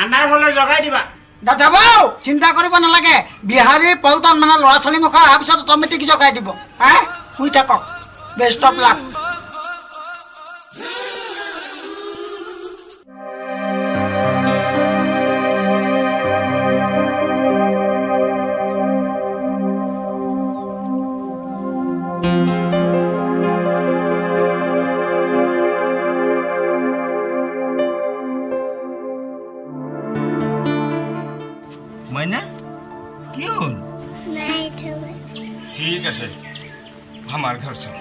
আন্ধাৰ হ'লে জগাই দিবা দাদা বাবু চিন্তা কৰিব নালাগে বিহাৰীৰ পল্টন মানে ল'ৰা ছোৱালী মুখৰ অহাৰ পিছত অট'মেটিক জগাই দিব হা শুই থাকক বেষ্ট অফ লাক মইনা কি হ'ল नहीं तो ঠিক আছে আমাৰ ঘৰ চল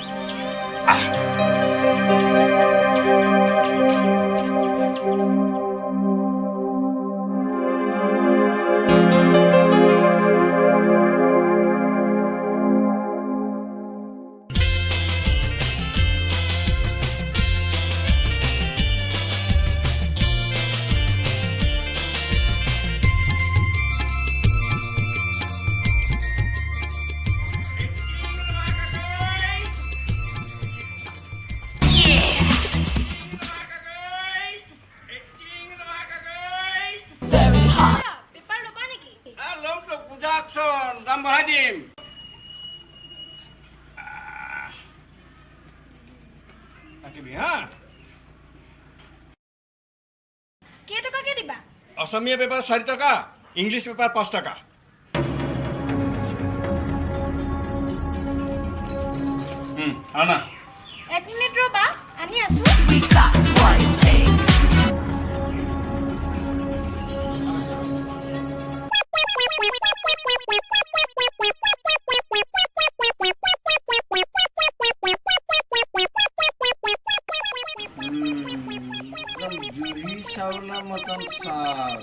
पेपर लोबा नेकी লমটো পূজাকচোন দাম বঢ়াই দিম থাকিবি হা के टका के दिबा অসমীয়া পেপাৰ 4 টকা ইংলিছ পেপাৰ 5 টকা আনা एक मिनिट रबा आनी आसु We got what it takes. Juhi Chawla মতন চাল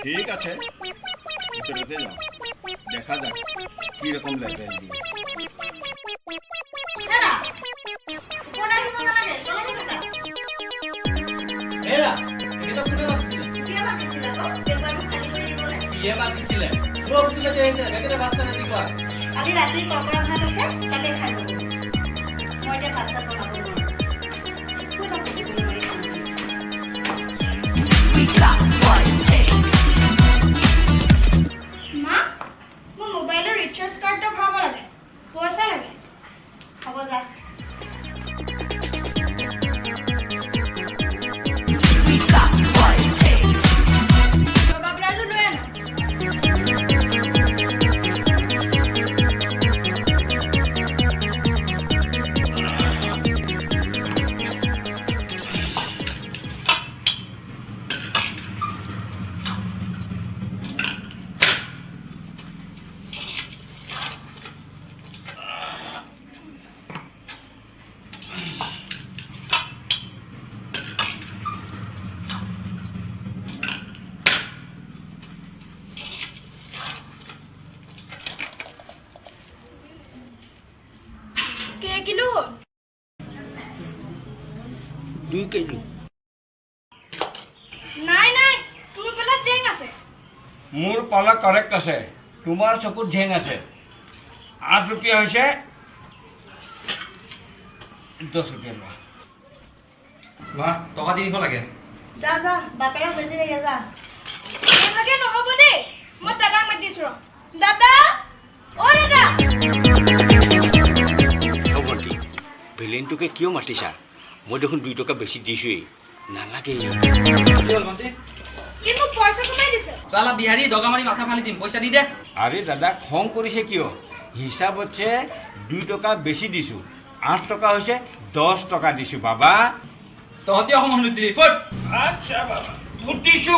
ঠিক আছে ভিতরতে যাও দেখা যাক কি রকম লেভেল দিয়ে দাদা কোন আহিব নালাগে চলো নিকা এরা এটা কোনে বাসছিল কিয় মাতিছিল তো পেপাৰটো খালি কৰি দিবলে ইয়ে বাসছিল পুৰো বুঝতে চাইছে বেগেতে বাসটা না দিবা কালি ৰাতি কৰ্কৰা ভাত আছে তাকে খাই যাব মই এতিয়া ভাত চাত বনাব We got what it takes. মা মোৰ মোবাইলৰ ৰিচাৰ্জ কাৰ্ডটো ভৰাব লাগে পইচা লাগে হ'ব যা We got what it takes. ৰবা ব্ৰাজু লৈ আনো কে কিলো হ'ল 2 কেজি নাই নাই তুমি পেলা জেং আছে মোৰ পালা কাৰেক্ট আছে তোমাৰ চকুত ঝেং আছে 8 रुपया হৈছে 10 रुपया লোৱা মা টকা দি দিব লাগে যা যা বাপেৰক বেজি লাগে যা এনেকে নহ'ব দেই মই দাদাক মাতিছো ৰ দাদা অ দাদা ভণ্টি ভিলেনটোকে কিয় মাতিছা মই দেখোন 2 টকা বেছি দিছোৱেই নালাগে কি হল মন্ত্ৰী কি মোক পইচা কমাই দিছে চালা বিহাৰী দগা মাৰি মাথা ফালি দিম পইচা দি দে আৰে দাদা খং কৰিছে কিয় হিসাব হচ্ছে 2 টকা বেশি দিছো 8 টকা হৈছে 10 টকা দিছো বাবা তহঁতি অসম দিলি ফুট আচ্ছা বাবা ফুটিছো